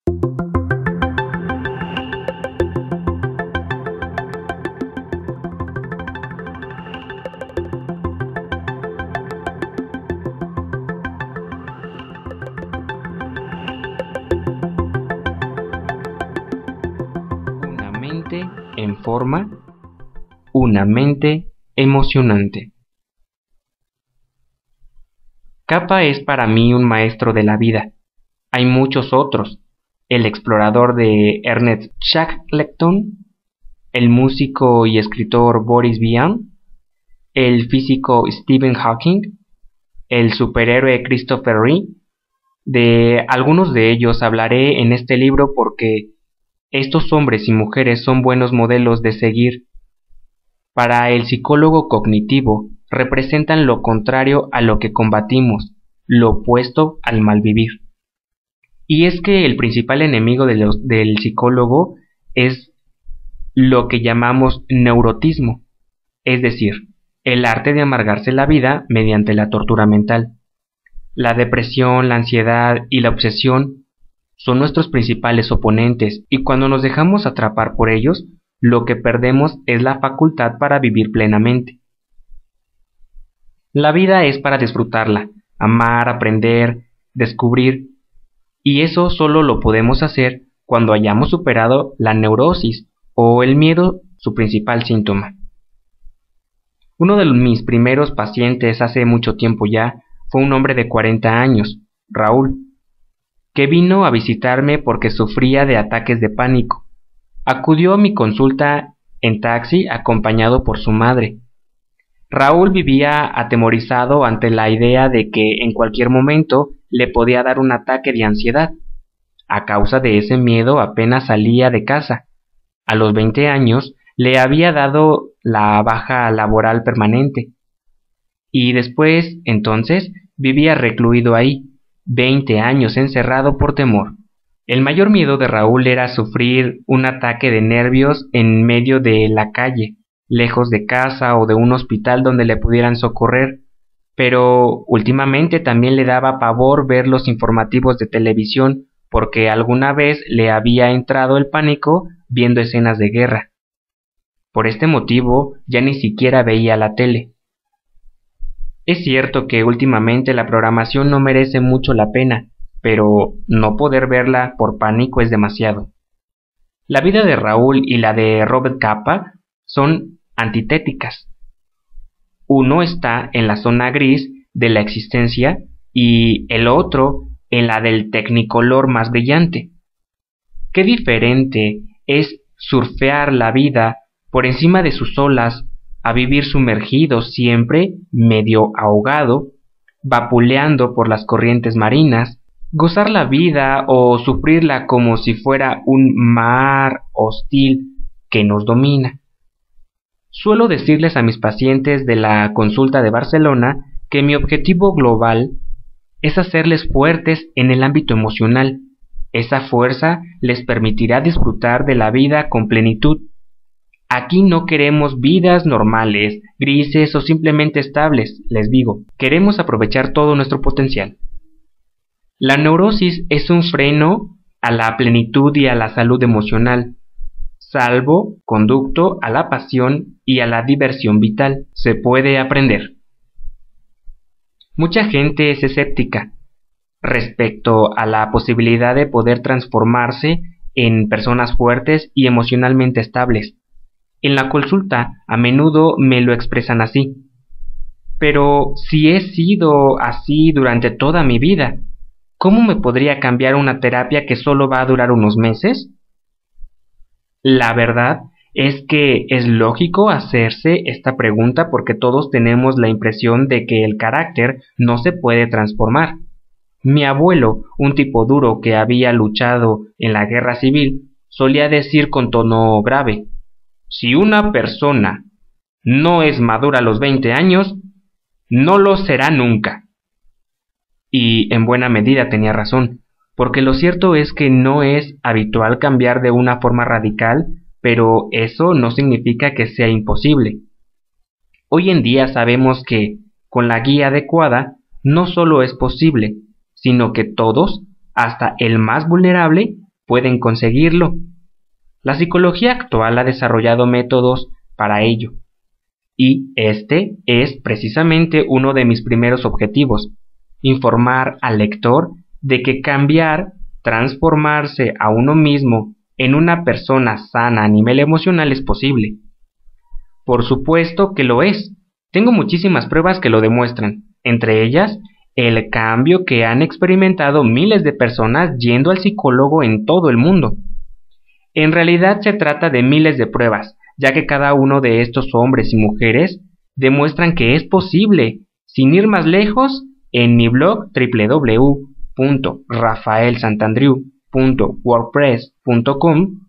Una mente en forma, una mente emocionante. Capa es para mí un maestro de la vida. Hay muchos otros: el explorador de Ernest Shackleton, el músico y escritor Boris Vian, el físico Stephen Hawking, el superhéroe Christopher Reeve. De algunos de ellos hablaré en este libro porque estos hombres y mujeres son buenos modelos de seguir. Para el psicólogo cognitivo, representan lo contrario a lo que combatimos, lo opuesto al malvivir. Y es que el principal enemigo del psicólogo es lo que llamamos neurotismo, es decir, el arte de amargarse la vida mediante la tortura mental. La depresión, la ansiedad y la obsesión son nuestros principales oponentes, y cuando nos dejamos atrapar por ellos, lo que perdemos es la facultad para vivir plenamente. La vida es para disfrutarla, amar, aprender, descubrir, y eso solo lo podemos hacer cuando hayamos superado la neurosis o el miedo, su principal síntoma. Uno de mis primeros pacientes hace mucho tiempo ya fue un hombre de 40 años, Raúl, que vino a visitarme porque sufría de ataques de pánico. Acudió a mi consulta en taxi acompañado por su madre. Raúl vivía atemorizado ante la idea de que en cualquier momento le podía dar un ataque de ansiedad. A causa de ese miedo apenas salía de casa. A los 20 años le había dado la baja laboral permanente. Y después, entonces, vivía recluido ahí, 20 años encerrado por temor. El mayor miedo de Raúl era sufrir un ataque de nervios en medio de la calle, lejos de casa o de un hospital donde le pudieran socorrer, pero últimamente también le daba pavor ver los informativos de televisión porque alguna vez le había entrado el pánico viendo escenas de guerra. Por este motivo ya ni siquiera veía la tele. Es cierto que últimamente la programación no merece mucho la pena, pero no poder verla por pánico es demasiado. La vida de Raúl y la de Robert Capa son antitéticas. Uno está en la zona gris de la existencia y el otro en la del tecnicolor más brillante. Qué diferente es surfear la vida por encima de sus olas a vivir sumergido siempre medio ahogado, vapuleando por las corrientes marinas, gozar la vida o sufrirla como si fuera un mar hostil que nos domina. Suelo decirles a mis pacientes de la consulta de Barcelona que mi objetivo global es hacerles fuertes en el ámbito emocional. Esa fuerza les permitirá disfrutar de la vida con plenitud. Aquí no queremos vidas normales, grises o simplemente estables, les digo. Queremos aprovechar todo nuestro potencial. La neurosis es un freno a la plenitud y a la salud emocional. Salvoconducto a la pasión y a la diversión vital. Se puede aprender. Mucha gente es escéptica respecto a la posibilidad de poder transformarse en personas fuertes y emocionalmente estables. En la consulta a menudo me lo expresan así. Pero si he sido así durante toda mi vida, ¿cómo me podría cambiar una terapia que solo va a durar unos meses? La verdad es que es lógico hacerse esta pregunta porque todos tenemos la impresión de que el carácter no se puede transformar. Mi abuelo, un tipo duro que había luchado en la guerra civil, solía decir con tono grave: si una persona no es madura a los 20 años, no lo será nunca. Y en buena medida tenía razón, porque lo cierto es que no es habitual cambiar de una forma radical, pero eso no significa que sea imposible. Hoy en día sabemos que, con la guía adecuada, no solo es posible, sino que todos, hasta el más vulnerable, pueden conseguirlo. La psicología actual ha desarrollado métodos para ello, y este es precisamente uno de mis primeros objetivos: informar al lector de que cambiar, transformarse a uno mismo en una persona sana a nivel emocional es posible. Por supuesto que lo es. Tengo muchísimas pruebas que lo demuestran, entre ellas el cambio que han experimentado miles de personas yendo al psicólogo en todo el mundo. En realidad se trata de miles de pruebas, ya que cada uno de estos hombres y mujeres demuestran que es posible. Sin ir más lejos, en mi blog www.rafaelsantandreu.wordpress.com,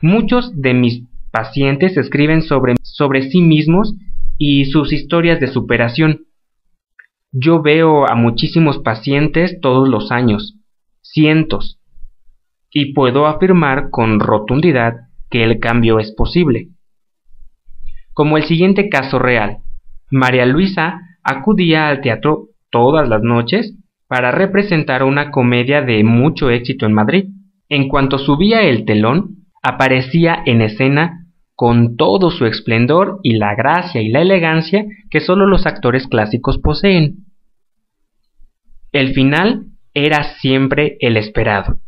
muchos de mis pacientes escriben sobre sí mismos y sus historias de superación. Yo veo a muchísimos pacientes todos los años, cientos, y puedo afirmar con rotundidad que el cambio es posible. Como el siguiente caso real: María Luisa acudía al teatro todas las noches para representar una comedia de mucho éxito en Madrid. En cuanto subía el telón, aparecía en escena con todo su esplendor y la gracia y la elegancia que solo los actores clásicos poseen. El final era siempre el esperado: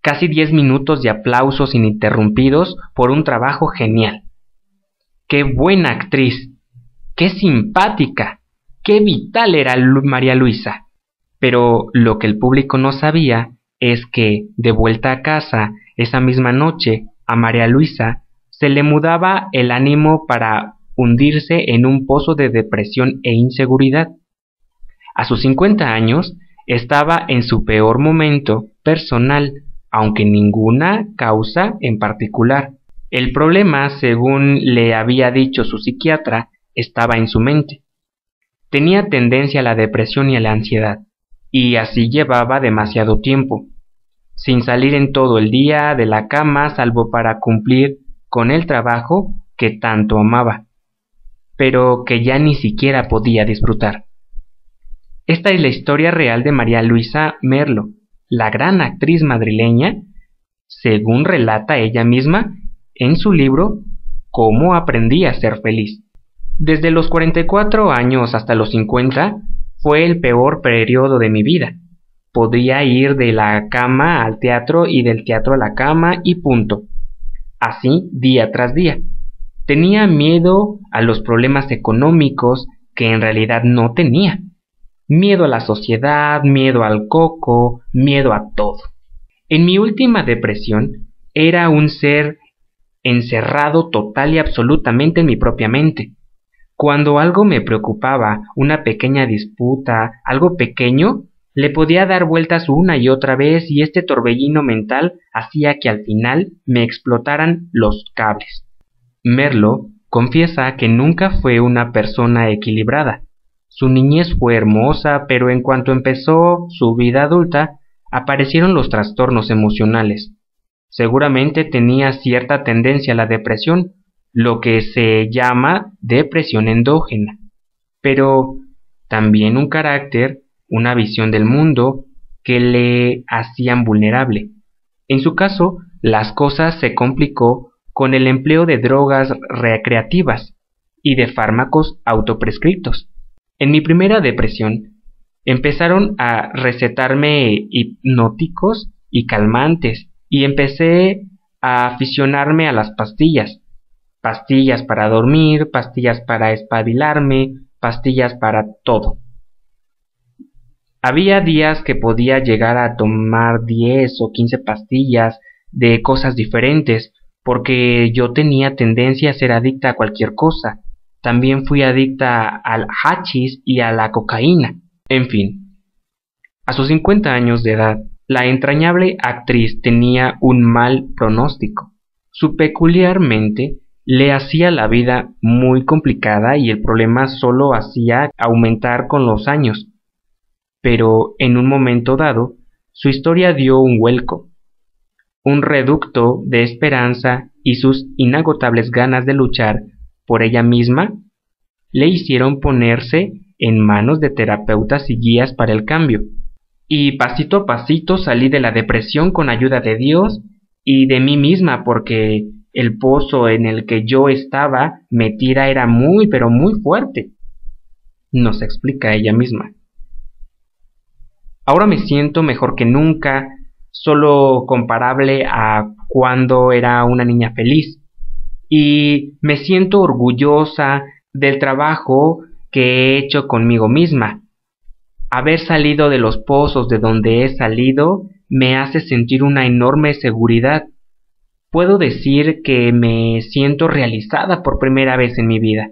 casi 10 minutos de aplausos ininterrumpidos por un trabajo genial. ¡Qué buena actriz! ¡Qué simpática! ¡Qué vital era María Luisa! Pero lo que el público no sabía es que, de vuelta a casa, esa misma noche, a María Luisa se le mudaba el ánimo para hundirse en un pozo de depresión e inseguridad. A sus 50 años estaba en su peor momento personal, aunque ninguna causa en particular. El problema, según le había dicho su psiquiatra, estaba en su mente. Tenía tendencia a la depresión y a la ansiedad, y así llevaba demasiado tiempo, sin salir en todo el día de la cama salvo para cumplir con el trabajo que tanto amaba, pero que ya ni siquiera podía disfrutar. Esta es la historia real de María Luisa Merlo, la gran actriz madrileña, según relata ella misma en su libro Cómo aprendí a ser feliz. Desde los 44 años hasta los 50 fue el peor periodo de mi vida. Podía ir de la cama al teatro y del teatro a la cama y punto. Así día tras día. Tenía miedo a los problemas económicos que en realidad no tenía. Miedo a la sociedad, miedo al coco, miedo a todo. En mi última depresión era un ser encerrado total y absolutamente en mi propia mente. Cuando algo me preocupaba, una pequeña disputa, algo pequeño, le podía dar vueltas una y otra vez y este torbellino mental hacía que al final me explotaran los cables. Merlo confiesa que nunca fue una persona equilibrada. Su niñez fue hermosa, pero en cuanto empezó su vida adulta, aparecieron los trastornos emocionales. Seguramente tenía cierta tendencia a la depresión, lo que se llama depresión endógena, pero también un carácter, una visión del mundo que le hacían vulnerable. En su caso, las cosas se complicó con el empleo de drogas recreativas y de fármacos autoprescriptos. En mi primera depresión, empezaron a recetarme hipnóticos y calmantes y empecé a aficionarme a las pastillas. Pastillas para dormir, pastillas para espabilarme, pastillas para todo. Había días que podía llegar a tomar 10 o 15 pastillas de cosas diferentes, porque yo tenía tendencia a ser adicta a cualquier cosa. También fui adicta al hachís y a la cocaína. En fin, a sus 50 años de edad, la entrañable actriz tenía un mal pronóstico. Su peculiarmente le hacía la vida muy complicada y el problema solo hacía aumentar con los años. Pero en un momento dado, su historia dio un vuelco. Un reducto de esperanza y sus inagotables ganas de luchar por ella misma le hicieron ponerse en manos de terapeutas y guías para el cambio. Y pasito a pasito salí de la depresión con ayuda de Dios y de mí misma, porque el pozo en el que yo estaba metida era muy, pero muy fuerte, nos explica ella misma. Ahora me siento mejor que nunca, solo comparable a cuando era una niña feliz, y me siento orgullosa del trabajo que he hecho conmigo misma. Haber salido de los pozos de donde he salido me hace sentir una enorme seguridad. Puedo decir que me siento realizada por primera vez en mi vida.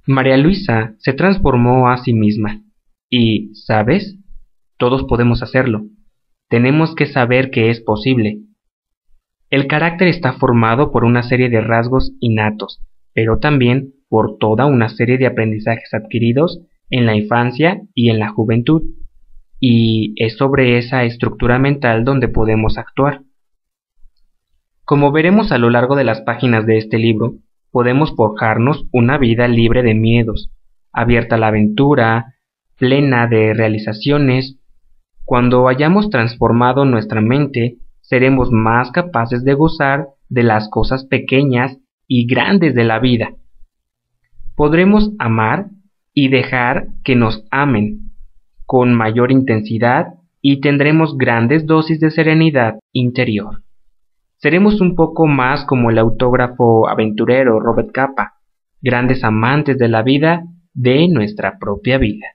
María Luisa se transformó a sí misma. Y, ¿sabes? Todos podemos hacerlo. Tenemos que saber que es posible. El carácter está formado por una serie de rasgos innatos, pero también por toda una serie de aprendizajes adquiridos en la infancia y en la juventud. Y es sobre esa estructura mental donde podemos actuar. Como veremos a lo largo de las páginas de este libro, podemos forjarnos una vida libre de miedos, abierta a la aventura, plena de realizaciones. Cuando hayamos transformado nuestra mente, seremos más capaces de gozar de las cosas pequeñas y grandes de la vida. Podremos amar y dejar que nos amen con mayor intensidad y tendremos grandes dosis de serenidad interior. Seremos un poco más como el autógrafo aventurero Robert Capa, grandes amantes de la vida, de nuestra propia vida.